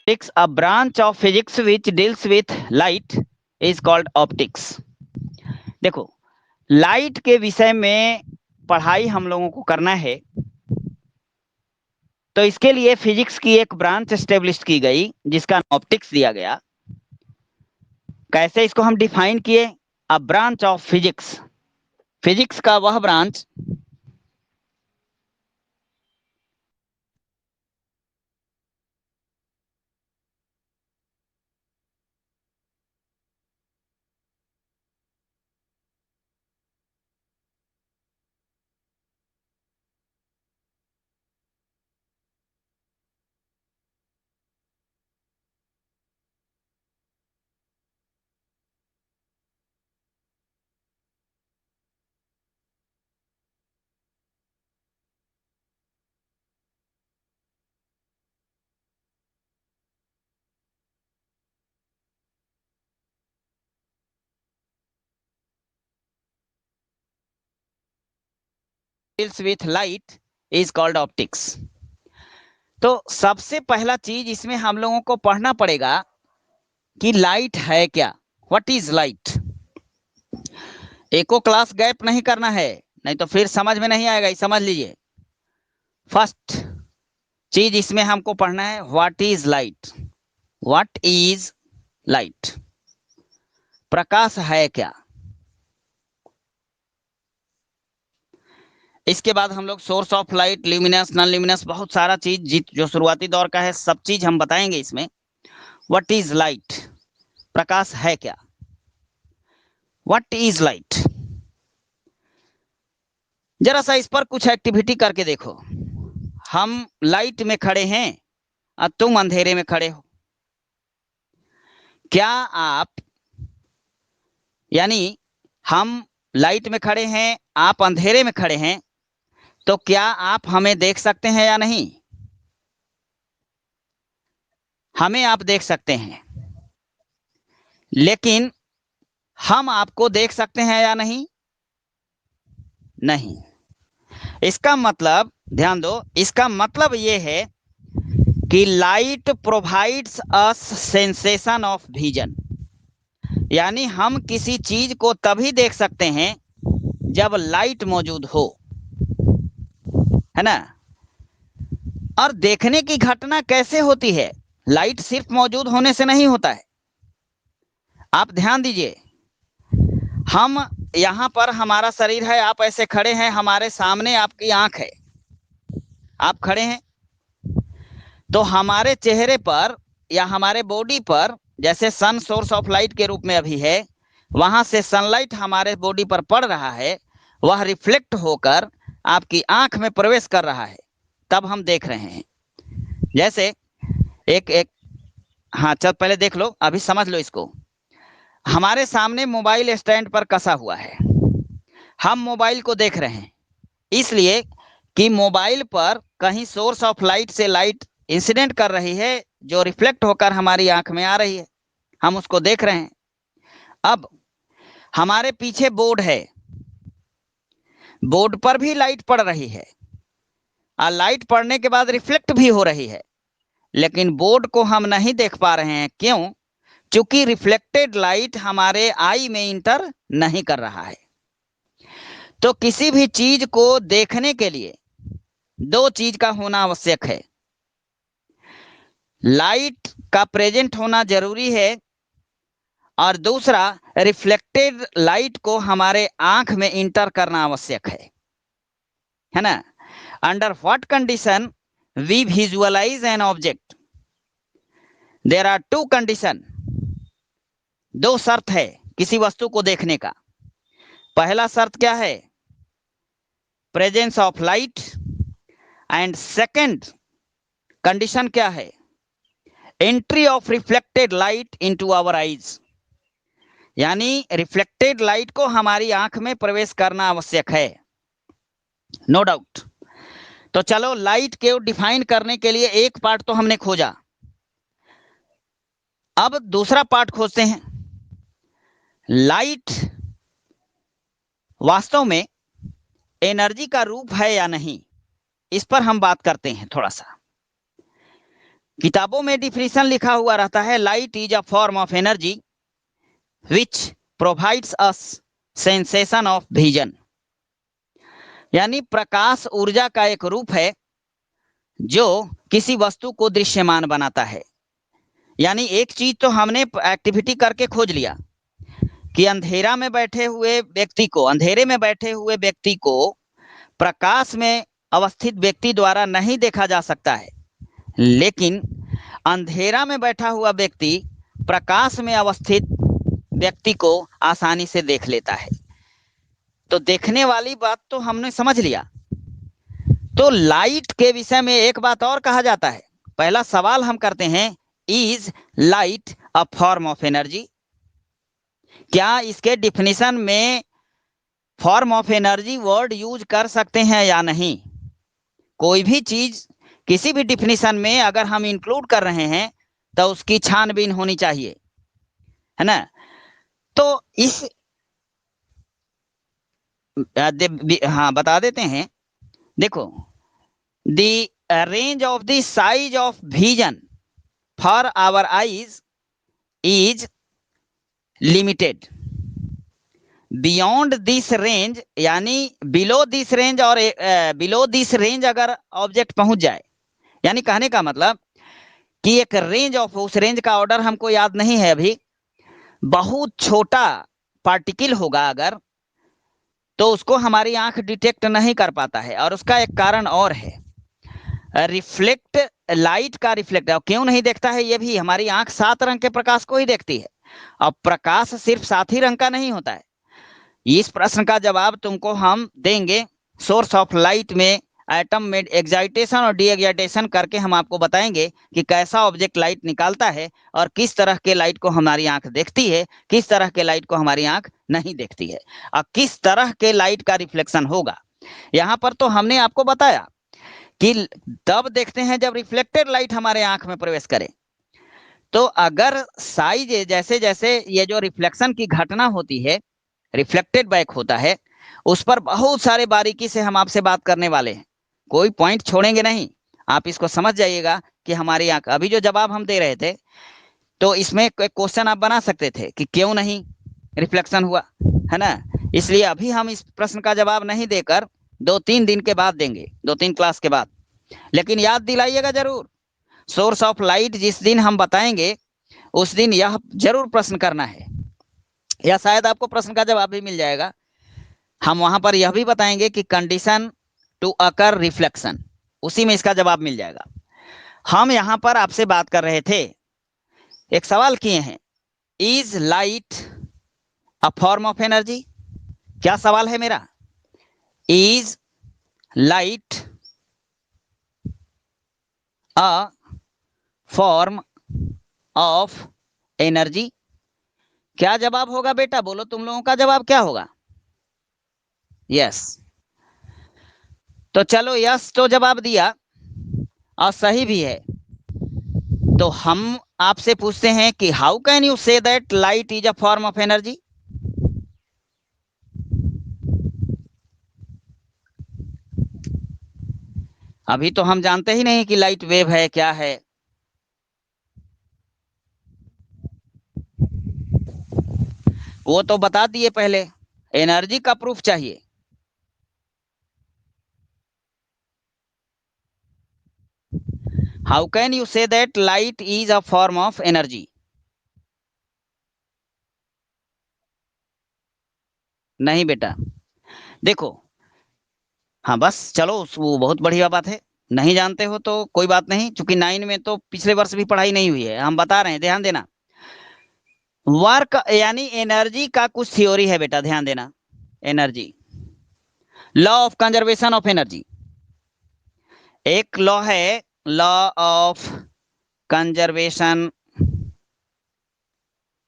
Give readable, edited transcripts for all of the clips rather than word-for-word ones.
Optics, a branch of physics which deals with light, is called optics. देखो, light के विषय में पढ़ाई हम लोगों को करना है, तो इसके लिए फिजिक्स की एक ब्रांच एस्टेब्लिश की गई जिसका ऑप्टिक्स दिया गया। कैसे इसको हम डिफाइन किए? A branch of physics, physics का वह branch deals with light is called optics. तो सबसे पहला चीज इसमें हम लोगों को पढ़ना पड़ेगा कि लाइट है क्या, what is light. Echo class gap नहीं करना है, नहीं तो फिर समझ में नहीं आएगा, समझ लीजिए। फर्स्ट चीज इसमें हमको पढ़ना है what is light. What is light, प्रकाश है क्या। इसके बाद हम लोग source of light, luminous, non luminous, बहुत सारा चीज जो शुरुआती दौर का है सब चीज हम बताएंगे इसमें। व्हाट इज लाइट, प्रकाश है क्या। व्हाट इज लाइट, जरा सा इस पर कुछ एक्टिविटी करके देखो। हम लाइट में खड़े हैं और तुम अंधेरे में खड़े हो। क्या आप, यानी हम लाइट में खड़े हैं, आप अंधेरे में खड़े हैं, तो क्या आप हमें देख सकते हैं या नहीं? हमें आप देख सकते हैं, लेकिन हम आपको देख सकते हैं या नहीं? नहीं। इसका मतलब, ध्यान दो, इसका मतलब ये है कि light provides us sensation of vision, यानी हम किसी चीज को तभी देख सकते हैं जब लाइट मौजूद हो, है ना। और देखने की घटना कैसे होती है? लाइट सिर्फ मौजूद होने से नहीं होता है। आप ध्यान दीजिए, हम यहां पर, हमारा शरीर है, आप ऐसे खड़े हैं, हमारे सामने आपकी आंख है, आप खड़े हैं, तो हमारे चेहरे पर या हमारे बॉडी पर जैसे सन सोर्स ऑफ लाइट के रूप में अभी है, वहां से सनलाइट हमारे बॉडी पर पड़ रहा है, वह रिफ्लेक्ट होकर आपकी आंख में प्रवेश कर रहा है, तब हम देख रहे हैं। जैसे एक एक हाँ, चल पहले देख लो, अभी समझ लो इसको। हमारे सामने मोबाइल स्टैंड पर कसा हुआ है, हम मोबाइल को देख रहे हैं, इसलिए कि मोबाइल पर कहीं सोर्स ऑफ लाइट से लाइट इंसिडेंट कर रही है जो रिफ्लेक्ट होकर हमारी आंख में आ रही है, हम उसको देख रहे हैं। अब हमारे पीछे बोर्ड है, बोर्ड पर भी लाइट पड़ रही है और लाइट पड़ने के बाद रिफ्लेक्ट भी हो रही है, लेकिन बोर्ड को हम नहीं देख पा रहे हैं। क्यों? क्योंकि रिफ्लेक्टेड लाइट हमारे आई में इंटर नहीं कर रहा है। तो किसी भी चीज को देखने के लिए दो चीज का होना आवश्यक है, लाइट का प्रेजेंट होना जरूरी है, और दूसरा रिफ्लेक्टेड लाइट को हमारे आंख में इंटर करना आवश्यक है ना। Under what condition we visualize an object? There are two condition, दो शर्त है किसी वस्तु को देखने का। पहला शर्त क्या है? Presence of light. And second condition क्या है? Entry of reflected light into our eyes, यानी रिफ्लेक्टेड लाइट को हमारी आंख में प्रवेश करना आवश्यक है, नो डाउट। तो चलो, लाइट को डिफाइन करने के लिए एक पार्ट तो हमने खोजा, अब दूसरा पार्ट खोजते हैं। लाइट वास्तव में एनर्जी का रूप है या नहीं, इस पर हम बात करते हैं थोड़ा सा। किताबों में डिफिनीशन लिखा हुआ रहता है, light is a form of energy which provides us sensation of vision. यानी प्रकाश ऊर्जा का एक रूप है जो किसी वस्तु को दृश्यमान बनाता है। यानी एक चीज तो हमने एक्टिविटी करके खोज लिया कि अंधेरा में बैठे हुए व्यक्ति को, अंधेरे में बैठे हुए व्यक्ति को प्रकाश में अवस्थित व्यक्ति द्वारा नहीं देखा जा सकता है, लेकिन अंधेरा में बैठा हुआ व्यक्ति प्रकाश में अवस्थित व्यक्ति को आसानी से देख लेता है। तो देखने वाली बात तो हमने समझ लिया। तो लाइट के विषय में एक बात और कहा जाता है। पहला सवाल हम करते हैं, is light a form of energy? क्या इसके डिफिनीशन में form of energy word use कर सकते हैं या नहीं? कोई भी चीज किसी भी डिफिनीशन में अगर हम इंक्लूड कर रहे हैं तो उसकी छानबीन होनी चाहिए, है ना? तो इस हाँ बता देते हैं। देखो, the range of the size of vision for our eyes is limited. Beyond this range, यानी बिलो दिस रेंज, और बिलो दिस रेंज अगर ऑब्जेक्ट पहुंच जाए, यानी कहने का मतलब कि एक रेंज ऑफ, उस रेंज का ऑर्डर हमको याद नहीं है अभी, बहुत छोटा पार्टिकल होगा अगर, तो उसको हमारी आंख डिटेक्ट नहीं कर पाता है। और उसका एक कारण और है, रिफ्लेक्ट, लाइट का रिफ्लेक्ट क्यों नहीं देखता है? ये भी, हमारी आंख 7 रंग के प्रकाश को ही देखती है। अब प्रकाश सिर्फ 7 ही रंग का नहीं होता है। इस प्रश्न का जवाब तुमको हम देंगे सोर्स ऑफ लाइट में एटम में एक्साइटेशन और डी एक्साइटेशन करके हम आपको बताएंगे कि कैसा ऑब्जेक्ट लाइट निकालता है और किस तरह के लाइट को हमारी आंख देखती है, किस तरह के लाइट को हमारी आंख नहीं देखती है, और किस तरह के लाइट का रिफ्लेक्शन होगा। यहाँ पर तो हमने आपको बताया कि तब देखते हैं जब रिफ्लेक्टेड लाइट हमारे आंख में प्रवेश करे। तो अगर साइज, जैसे जैसे ये जो रिफ्लेक्शन की घटना होती है, रिफ्लेक्टेड बैक होता है, उस पर बहुत सारे बारीकी से हम आपसे बात करने वाले हैं, कोई पॉइंट छोड़ेंगे नहीं। आप इसको समझ जाइएगा कि हमारी आंख, अभी जो जवाब हम दे रहे थे, तो इसमें एक क्वेश्चन आप बना सकते थे कि क्यों नहीं रिफ्लेक्शन हुआ, है ना? इसलिए अभी हम इस प्रश्न का जवाब नहीं देकर 2-3 दिन के बाद देंगे, 2-3 क्लास के बाद। लेकिन याद दिलाइएगा जरूर, सोर्स ऑफ लाइट जिस दिन हम बताएंगे उस दिन यह जरूर प्रश्न करना है, या शायद आपको प्रश्न का जवाब भी मिल जाएगा। हम वहां पर यह भी बताएंगे कि कंडीशन टू अकर रिफ्लेक्शन, उसी में इसका जवाब मिल जाएगा। हम यहां पर आपसे बात कर रहे थे, एक सवाल किए हैं, is light a form of energy? क्या सवाल है मेरा? Is light a form of energy? क्या जवाब होगा बेटा? बोलो, तुम लोगों का जवाब क्या होगा? यस। तो चलो, यस तो जवाब दिया और सही भी है। तो हम आपसे पूछते हैं कि हाउ कैन यू से that light is a form of energy? अभी तो हम जानते ही नहीं कि लाइट वेव है क्या है। वो तो बता दिए पहले, एनर्जी का प्रूफ चाहिए। हाउ कैन यू से that light is a form of energy? नहीं बेटा, देखो, हाँ बस चलो, वो बहुत बढ़िया बात है। नहीं जानते हो तो कोई बात नहीं, चूंकि 9 में तो पिछले वर्ष भी पढ़ाई नहीं हुई है, हम बता रहे हैं, ध्यान देना। वर्क यानी एनर्जी का कुछ थ्योरी है बेटा, ध्यान देना। Energy, law of conservation of energy, एक लॉ है, law of conservation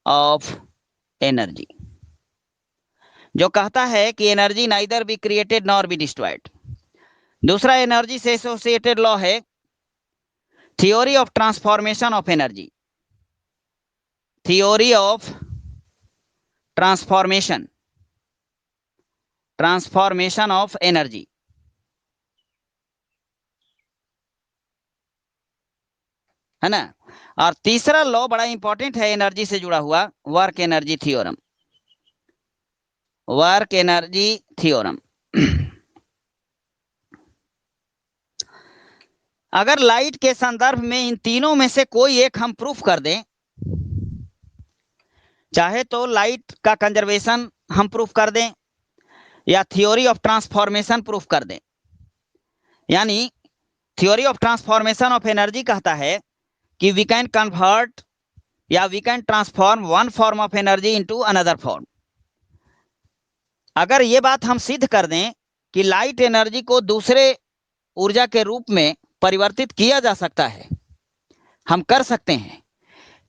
of energy, जो कहता है कि energy neither be created nor be destroyed. दूसरा एनर्जी से एसोसिएटेड लॉ है theory of transformation of energy, theory of transformation, transformation of energy. है ना। और तीसरा लॉ बड़ा इंपॉर्टेंट है एनर्जी से जुड़ा हुआ, work energy theorem. Work energy theorem. अगर लाइट के संदर्भ में इन तीनों में से कोई एक हम प्रूफ कर दें, चाहे तो लाइट का कंजर्वेशन हम प्रूफ कर दें या थ्योरी ऑफ ट्रांसफॉर्मेशन प्रूफ कर दें। यानी theory of transformation of energy कहता है कि वी कैन कन्वर्ट या we can transform one form of energy into another form. अगर ये बात हम सिद्ध कर दें कि लाइट एनर्जी को दूसरे ऊर्जा के रूप में परिवर्तित किया जा सकता है, हम कर सकते हैं,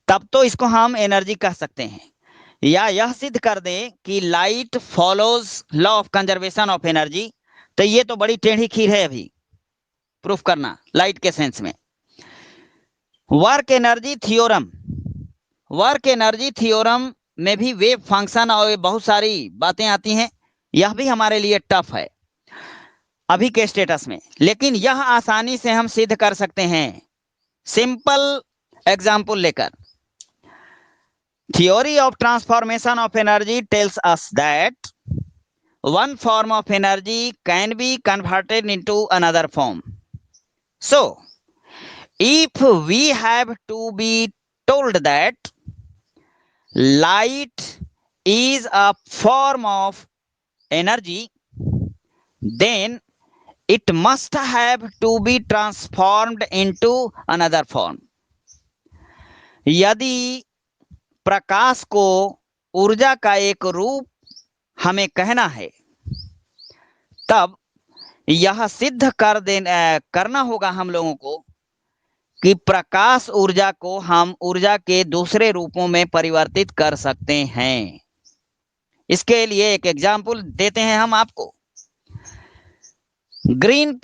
तब तो इसको हम एनर्जी कह सकते हैं। या यह सिद्ध कर दें कि light follows law of conservation of energy, तो ये तो बड़ी टेढ़ी खीर है अभी प्रूफ करना लाइट के सेंस में। Work energy theorem, work energy theorem में भी वेव फंक्शन और बहुत सारी बातें आती हैं, यह भी हमारे लिए टफ है अभी के स्टेटस में, लेकिन यह आसानी से हम सिद्ध कर सकते हैं सिंपल एग्जाम्पल लेकर। Theory of transformation of energy tells us that one form of energy can be converted into another form. So, if we have to be told that light is a form of energy, then it must have to be transformed into another form. यदि प्रकाश को ऊर्जा का एक रूप हमें कहना है, तब यह सिद्ध करना होगा हम लोगों को कि प्रकाश ऊर्जा को हम ऊर्जा के दूसरे रूपों में परिवर्तित कर सकते हैं। इसके लिए एक एग्जाम्पल देते हैं हम आपको। Green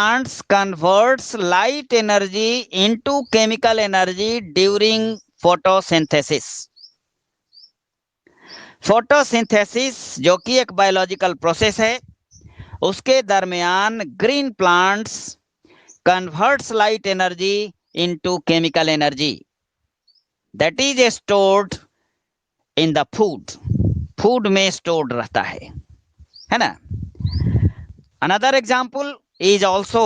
plants converts light energy into chemical energy during photosynthesis. Photosynthesis जो कि एक बायोलॉजिकल प्रोसेस है, उसके दरमियान green plants converts light energy into chemical energy that is stored in the food में स्टोर्ड रहता है ना। Another example is also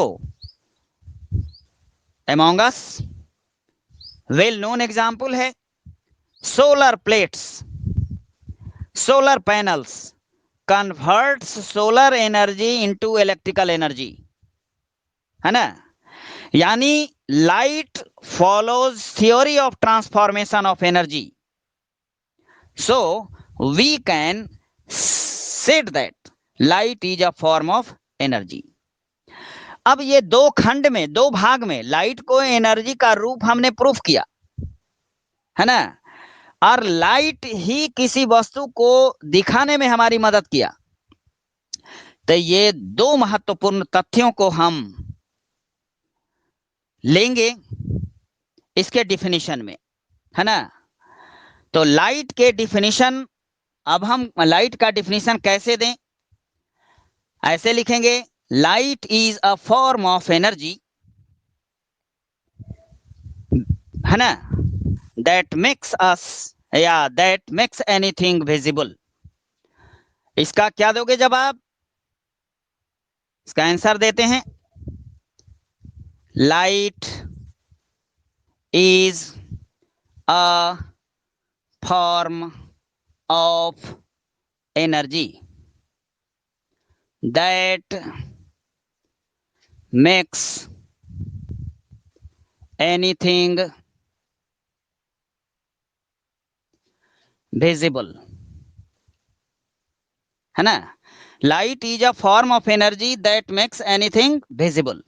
among us, well known example है solar plates, solar panels converts solar energy into electrical energy, है ना। यानी light follows theory of transformation of energy, so we can said that light is a form of energy. अब ये दो खंड में, दो भाग में लाइट को एनर्जी का रूप हमने प्रूफ किया, है ना, और लाइट ही किसी वस्तु को दिखाने में हमारी मदद किया। तो ये दो महत्वपूर्ण तथ्यों को हम लेंगे इसके डिफिनीशन में, है ना। तो लाइट के डिफिनीशन, अब हम लाइट का डिफिनीशन कैसे दें? ऐसे लिखेंगे, light is a form of energy, है ना, दैट मेक्स अस या दैट मेक्स एनीथिंग विजिबल। इसका क्या दोगे जवाब? इसका आंसर देते हैं, light is a form of energy that makes anything visible, है ना। Light is a form of energy that makes anything visible.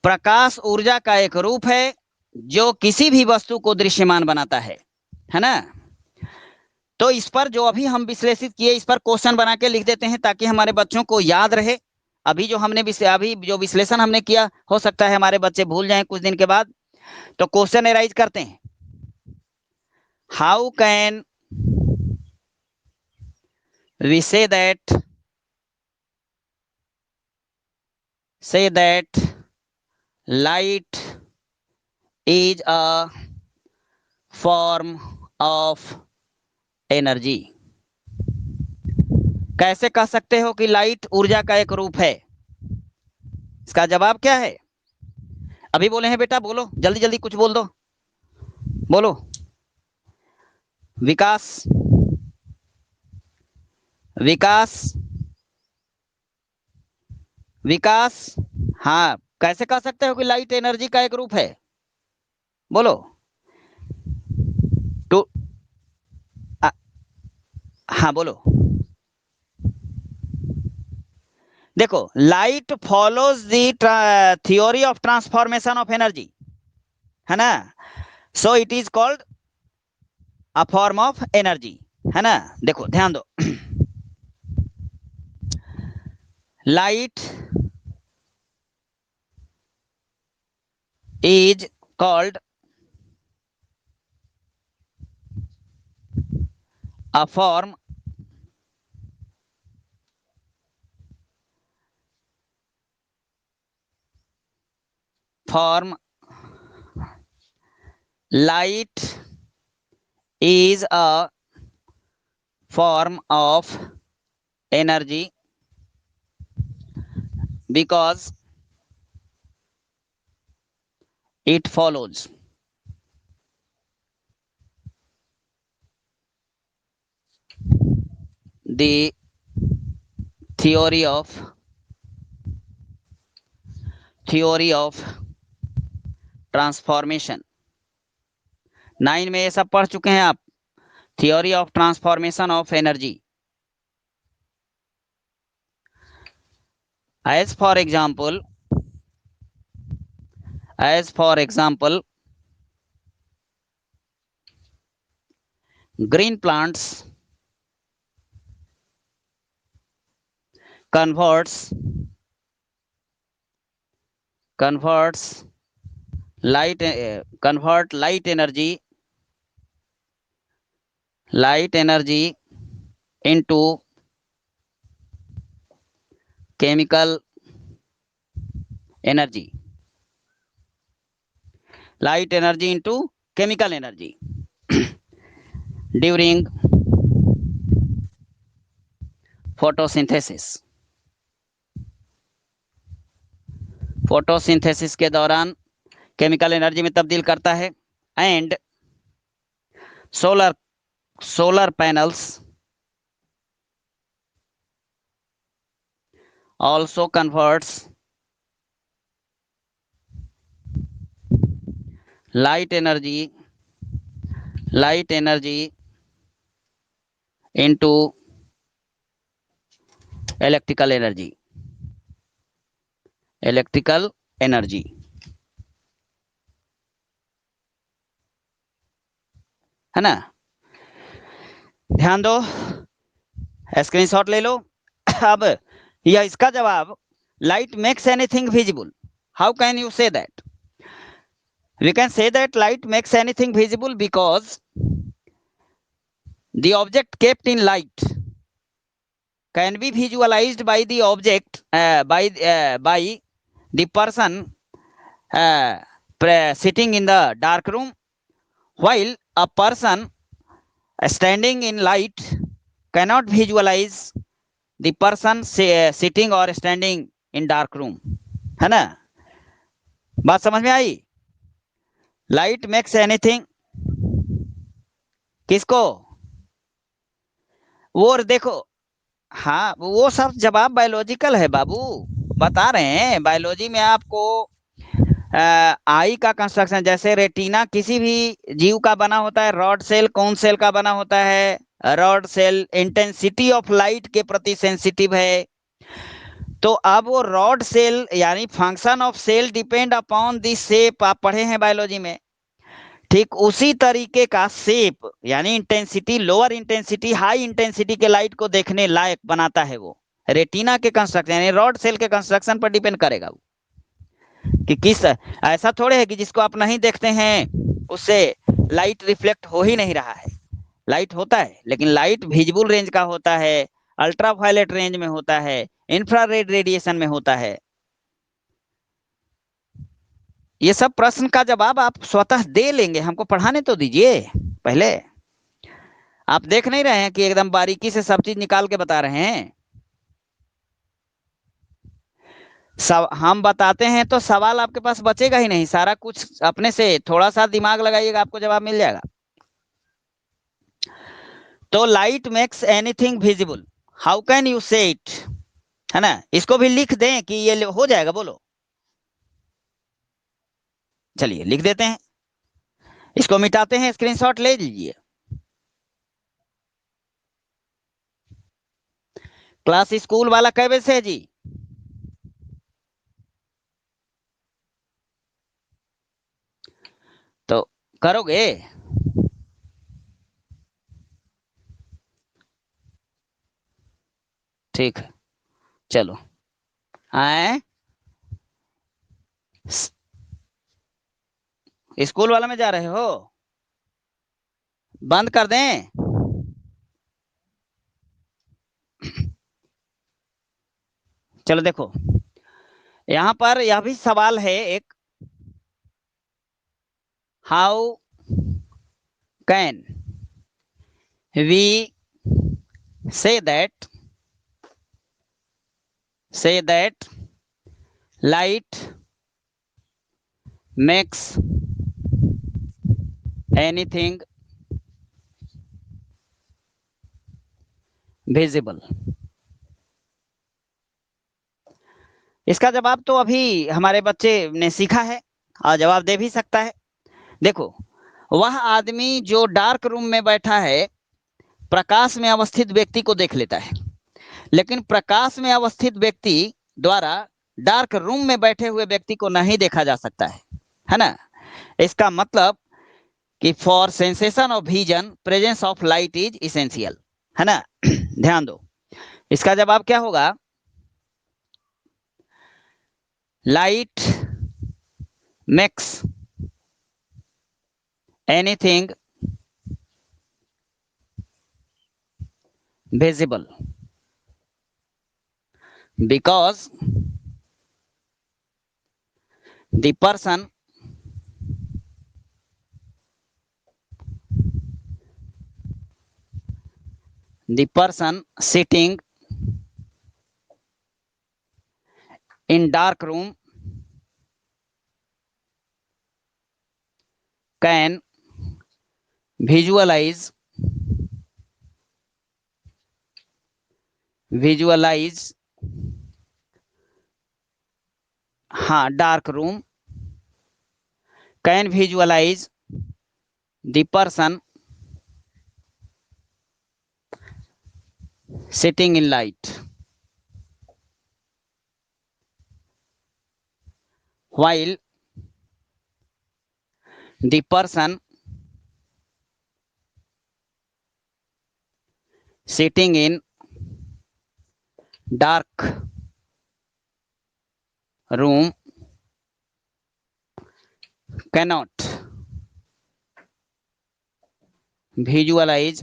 प्रकाश ऊर्जा का एक रूप है जो किसी भी वस्तु को दृश्यमान बनाता है ना। तो इस पर जो अभी हम विश्लेषित किए, इस पर क्वेश्चन बना के लिख देते हैं ताकि हमारे बच्चों को याद रहे। अभी जो विश्लेषण हमने किया, हो सकता है हमारे बच्चे भूल जाएं कुछ दिन के बाद, तो क्वेश्चन एराइज करते हैं। How can we say that light is a form of energy. कैसे कह सकते हो कि लाइट ऊर्जा का एक रूप है? इसका जवाब क्या है? अभी बोले हैं बेटा, बोलो जल्दी जल्दी कुछ बोल दो, बोलो। विकास, विकास, विकास। हाँ, कैसे कह सकते हो कि लाइट एनर्जी का एक रूप है? बोलो। टू हाँ बोलो। देखो, light follows the theory of transformation of energy, है ना? So it is called a form of energy, है ना? देखो ध्यान दो, light is called a form light is a form of energy because it follows the theory of transformation. 9 में ये सब पढ़ चुके हैं आप, theory of transformation of energy. As for example green plants converts convert light energy into chemical energy, light energy into chemical energy during photosynthesis. Photosynthesis के दौरान chemical energy में तब्दील करता है। And solar panels also converts light energy into electrical energy, है ना? ध्यान दो, स्क्रीनशॉट ले लो। अब यह इसका जवाब, light makes anything visible. How can you say that? We can say that light makes anything visible because the object kept in light can be visualized by the object by the person sitting in the dark room, while a person standing in light cannot visualize the person sitting or standing in dark room, है ना? बात समझ में आई? Light makes anything, किसको? वो देखो, हाँ वो सब जवाब बायोलॉजिकल है बाबू, बता रहे हैं। बायोलॉजी में आपको आई का कंस्ट्रक्शन, जैसे रेटिना किसी भी जीव का बना होता है, रॉड सेल कौन सेल का बना होता है? Rod cell intensity of light के प्रति सेंसिटिव है। तो अब वो रॉड सेल यानी function of cell depend upon the shape, आप पढ़े हैं बायोलॉजी में। ठीक उसी तरीके का शेप यानी intensity, lower intensity high intensity के लाइट को देखने लायक बनाता है वो रेटिना के कंस्ट्रक्शन यानी रॉड सेल के कंस्ट्रक्शन पर डिपेंड करेगा वो, कि किस, ऐसा थोड़े है कि जिसको आप नहीं देखते हैं उससे लाइट रिफ्लेक्ट हो ही नहीं रहा है। लाइट होता है, लेकिन लाइट विजिबल रेंज का होता है, अल्ट्रावायलेट रेंज में होता है, इंफ्रारेड रेडिएशन में होता है। ये सब प्रश्न का जवाब आप स्वतः दे लेंगे, हमको पढ़ाने तो दीजिए पहले। आप देख नहीं रहे हैं कि एकदम बारीकी से सब चीज निकाल के बता रहे हैं। सब हम बताते हैं तो सवाल आपके पास बचेगा ही नहीं, सारा कुछ अपने से थोड़ा सा दिमाग लगाइएगा, आपको जवाब मिल जाएगा। तो light makes anything visible, how can you से इट, है ना। इसको भी लिख दें कि ये हो जाएगा, बोलो। चलिए लिख देते हैं, इसको मिटाते हैं, स्क्रीनशॉट ले लीजिए। क्लास स्कूल वाला कै बजे से है जी? तो करोगे? ठीक है, चलो। आए स्कूल वाला में जा रहे हो? बंद कर दें? चलो देखो, यहां पर यह भी सवाल है एक, how can we say that light makes anything visible। इसका जवाब तो अभी हमारे बच्चे ने सीखा है और जवाब दे भी सकता है। देखो, वह आदमी जो डार्क रूम में बैठा है प्रकाश में अवस्थित व्यक्ति को देख लेता है, लेकिन प्रकाश में अवस्थित व्यक्ति द्वारा डार्क रूम में बैठे हुए व्यक्ति को नहीं देखा जा सकता है ना। इसका मतलब कि for sensation of vision presence of light is essential, है ना। ध्यान दो, इसका जवाब क्या होगा? Light makes anything visible because the person sitting in dark room can visualize हाँ dark room can visualize the person sitting in light while the person sitting in dark room cannot visualize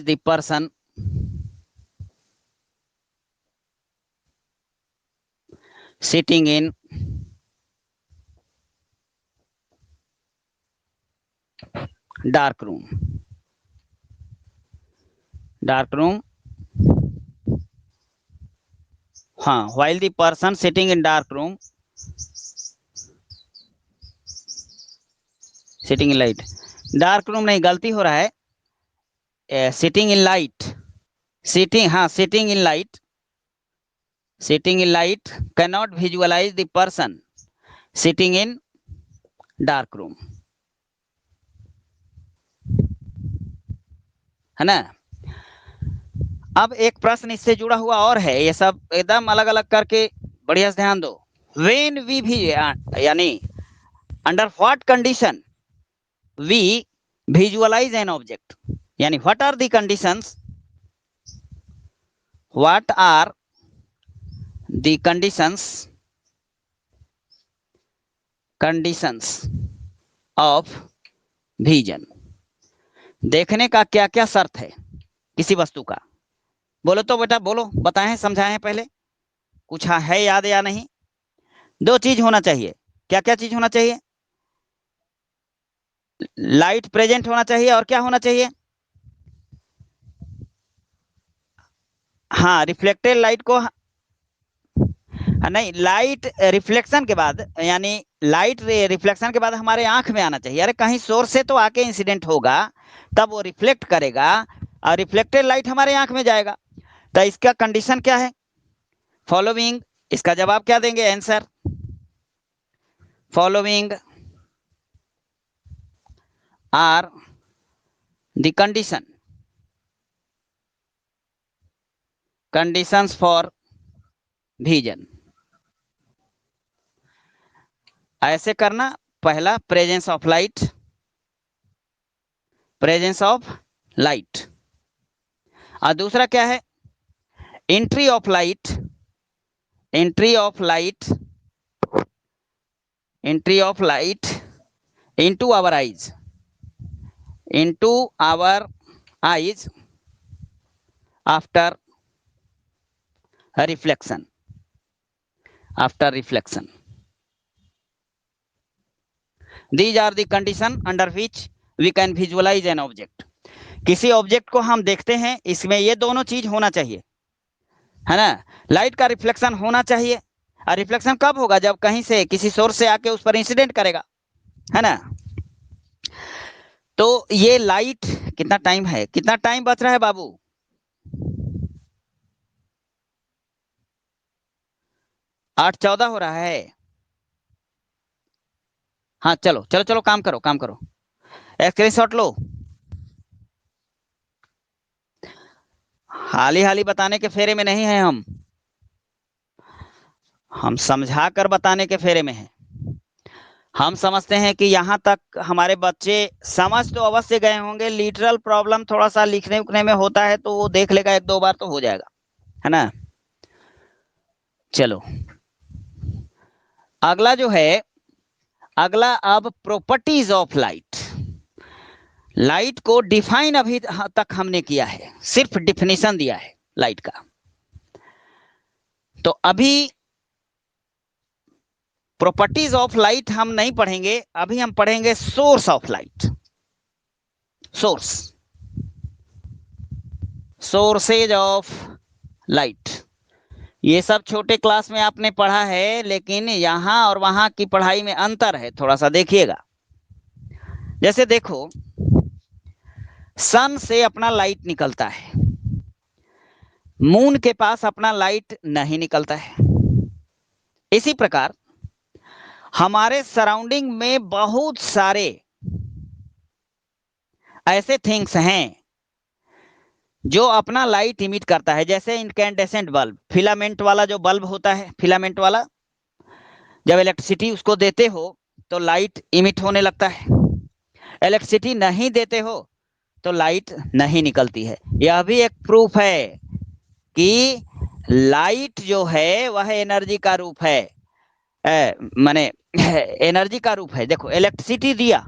the person sitting in dark room हाँ while the person sitting in dark room sitting in light, dark room नहीं, गलती हो रहा है, sitting in light, sitting in light cannot visualize the person sitting in dark room, है ना। अब एक प्रश्न इससे जुड़ा हुआ और है, ये सब एकदम अलग अलग करके बढ़िया से ध्यान दो। व्हेन वी भी यानी under what condition we visualize an object, यानी what are the conditions, what are the conditions of vision, देखने का क्या क्या शर्त है किसी वस्तु का? बोलो तो बेटा, बोलो, बताएं, समझाएं पहले, कुछ है याद या नहीं? दो चीज होना चाहिए। क्या क्या चीज होना चाहिए? लाइट प्रेजेंट होना चाहिए, और क्या होना चाहिए? हाँ, रिफ्लेक्टेड लाइट को, नहीं, लाइट रिफ्लेक्शन के बाद, यानी लाइट रिफ्लेक्शन के बाद हमारे आंख में आना चाहिए। अरे कहीं सोर्स से तो आके इंसिडेंट होगा, तब वो रिफ्लेक्ट करेगा, और रिफ्लेक्टेड लाइट हमारे आंख में जाएगा। तो इसका कंडीशन क्या है? फॉलोइंग, इसका जवाब क्या देंगे? Answer, following are the conditions for vision. ऐसे करना, पहला presence of light, presence of light, और दूसरा क्या है? Entry of light, entry of light, entry of light into our eyes, into our eyes after reflection, after reflection. These are the condition under which we can visualize an object. किसी object को हम देखते हैं, इसमें ये दोनों चीज होना चाहिए, है ना? लाइट का रिफ्लेक्शन होना चाहिए, और रिफ्लेक्शन कब होगा? जब कहीं से, किसी सोर्स से आके उस पर इंसिडेंट करेगा, है ना? तो ये लाइट, कितना टाइम है, कितना टाइम बच रहा है बाबू? 8:14 हो रहा है। हाँ, चलो चलो चलो, काम करो, काम करो, स्क्रीनशॉट लो। हाली हाली बताने के फेरे में नहीं है हम समझा कर बताने के फेरे में हैं। हम समझते हैं कि यहाँ तक हमारे बच्चे समझ तो अवश्य गए होंगे। लिटरल प्रॉब्लम थोड़ा सा लिखने उखने में होता है, तो वो देख लेगा एक दो बार तो हो जाएगा, है ना? चलो, अगला जो है, अगला अब प्रॉपर्टीज ऑफ लाइट। लाइट को डिफाइन अभी तक हमने किया है, सिर्फ डिफिनेशन दिया है लाइट का। तो अभी प्रॉपर्टीज ऑफ लाइट हम नहीं पढ़ेंगे, अभी हम पढ़ेंगे source of light. Source, sources of light. ये सब छोटे क्लास में आपने पढ़ा है, लेकिन यहां और वहां की पढ़ाई में अंतर है, थोड़ा सा देखिएगा। जैसे देखो, सन से अपना लाइट निकलता है, मून के पास अपना लाइट नहीं निकलता है। इसी प्रकार हमारे सराउंडिंग में बहुत सारे ऐसे थिंग्स हैं जो अपना लाइट इमिट करता है। जैसे इनकैंडेसेंट बल्ब, फिलामेंट वाला जो बल्ब होता है, फिलामेंट वाला, जब इलेक्ट्रिसिटी उसको देते हो तो लाइट इमिट होने लगता है। इलेक्ट्रिसिटी नहीं देते हो तो लाइट नहीं निकलती है। यह भी एक प्रूफ है कि लाइट जो है वह एनर्जी का रूप है, माने एनर्जी का रूप है। देखो, इलेक्ट्रिसिटी दिया,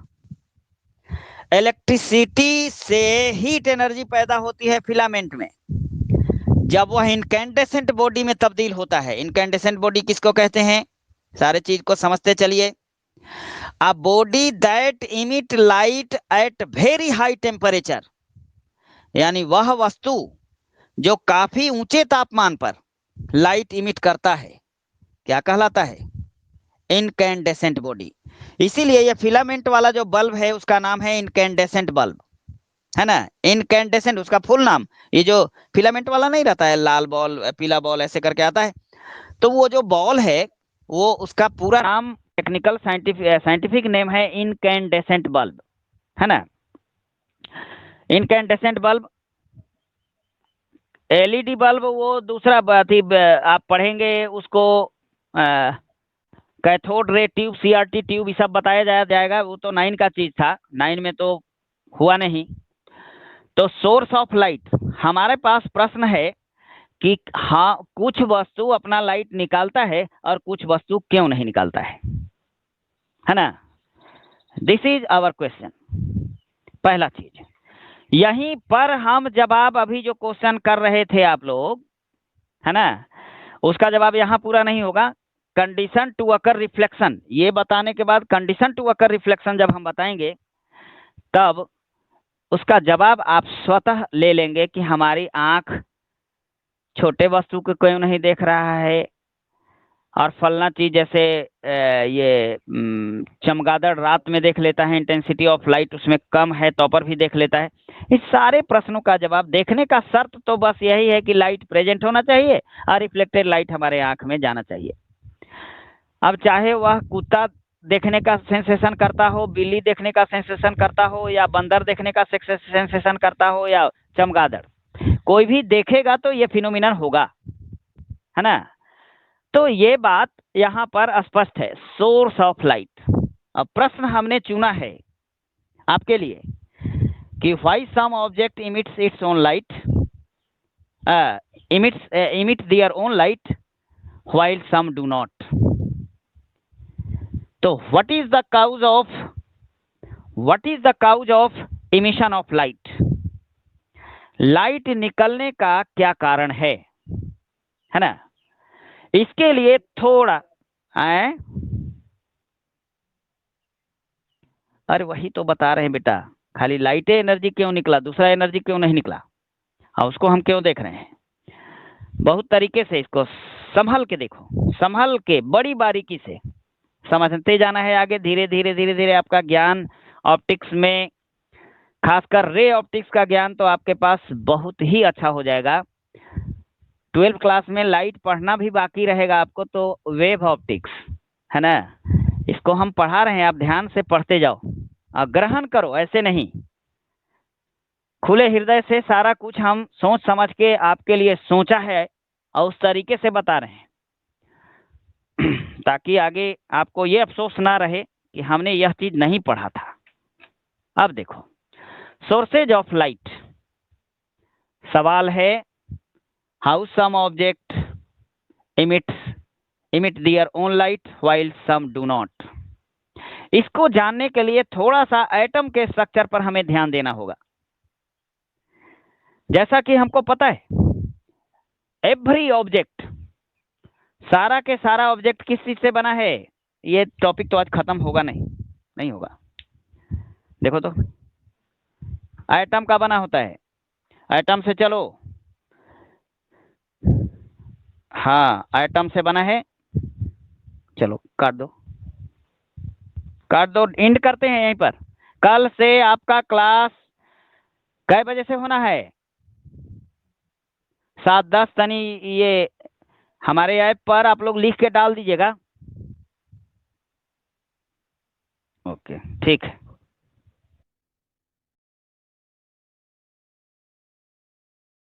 इलेक्ट्रिसिटी से हीट एनर्जी पैदा होती है फिलामेंट में। जब वह इनकैंडेसेंट बॉडी में तब्दील होता है, इनकैंडेसेंट बॉडी किसको कहते हैं? सारे चीज को समझते चलिए। A body that emit light at very high temperature, यानी वह वस्तु जो काफी ऊंचे तापमान पर लाइट इमिट करता है, क्या कहलाता है? Incandescent body. इसीलिए यह फिलामेंट वाला जो बल्ब है उसका नाम है इनकैंडेसेंट बल्ब, है ना? इनकैंडेसेंट उसका फुल नाम। ये जो फिलामेंट वाला नहीं रहता है, लाल बॉल, पीला बॉल, ऐसे करके आता है, तो वो जो बॉल है वो, उसका पूरा नाम, टेक्निकल साइंटिफिक नेम है इनकैंडेसेंट बल्ब, है ना? Incandescent bulb. एलईडी बल्ब वो दूसरा आप पढ़ेंगे उसको, cathode ray tube, CRT tube, ये सब बताया जाएगा। वो तो 9 का चीज था, 9 में तो हुआ नहीं। तो सोर्स ऑफ लाइट, हमारे पास प्रश्न है कि हाँ, कुछ वस्तु अपना लाइट निकालता है और कुछ वस्तु क्यों नहीं निकालता है ना? This is our question. पहला चीज, यहीं पर हम जवाब अभी जो क्वेश्चन कर रहे थे आप लोग, है ना, उसका जवाब यहाँ पूरा नहीं होगा। कंडीशन टू अकर रिफ्लेक्शन, ये बताने के बाद कंडीशन टू अकर रिफ्लेक्शन जब हम बताएंगे तब उसका जवाब आप स्वतः ले लेंगे कि हमारी आंख छोटे वस्तु को क्यों नहीं देख रहा है, और फलना चीज जैसे ये चमगादड़ रात में देख लेता है, इंटेंसिटी ऑफ लाइट उसमें कम है तो पर भी देख लेता है। इस सारे प्रश्नों का जवाब देखने का शर्त तो बस यही है कि लाइट प्रेजेंट होना चाहिए और रिफ्लेक्टेड लाइट हमारे आंख में जाना चाहिए। अब चाहे वह कुत्ता देखने का सेंसेशन करता हो, बिल्ली देखने का सेंसेशन करता हो, या बंदर देखने का सेंसेशन करता हो, या चमगादड़, कोई भी देखेगा तो ये फिनोमिनन होगा, है ना। तो ये बात यहाँ पर स्पष्ट है, सोर्स ऑफ लाइट। अब प्रश्न हमने चुना है आपके लिए कि why some object emits its own light, emits their own light while some do not. तो what is the cause of emission of light, light निकलने का क्या कारण है ना। इसके लिए थोड़ा अरे वही तो बता रहे हैं बेटा, खाली लाइट एनर्जी क्यों निकला, दूसरा एनर्जी क्यों नहीं निकला, और उसको हम क्यों देख रहे हैं। बहुत तरीके से इसको संभल के देखो, संभल के बड़ी बारीकी से समझते जाना है आगे। धीरे धीरे धीरे धीरे आपका ज्ञान ऑप्टिक्स में, खासकर रे ऑप्टिक्स का ज्ञान तो आपके पास बहुत ही अच्छा हो जाएगा। 12th क्लास में लाइट पढ़ना भी बाकी रहेगा आपको, तो वेव ऑप्टिक्स, है ना, इसको हम पढ़ा रहे हैं, आप ध्यान से पढ़ते जाओ और ग्रहण करो, ऐसे नहीं, खुले हृदय से सारा कुछ हम सोच समझ के आपके लिए सोचा है और उस तरीके से बता रहे हैं ताकि आगे आपको ये अफसोस ना रहे कि हमने यह चीज नहीं पढ़ा था। अब देखो, सोर्सेज ऑफ लाइट, सवाल है how some object emit their own light while some do not. इसको जानने के लिए थोड़ा सा एटम के स्ट्रक्चर पर हमें ध्यान देना होगा। जैसा कि हमको पता है एवरी ऑब्जेक्ट, सारा के सारा ऑब्जेक्ट किस चीज से बना है, ये टॉपिक तो आज खत्म होगा नहीं होगा। देखो तो एटम का बना होता है, एटम से चलो, हाँ एटम से बना है, चलो काट दो, एंड करते हैं यहीं पर। कल से आपका क्लास कै बजे से होना है, 7:10 तनी ये हमारे ऐप पर आप लोग लिख के डाल दीजिएगा। ओके ठीक है।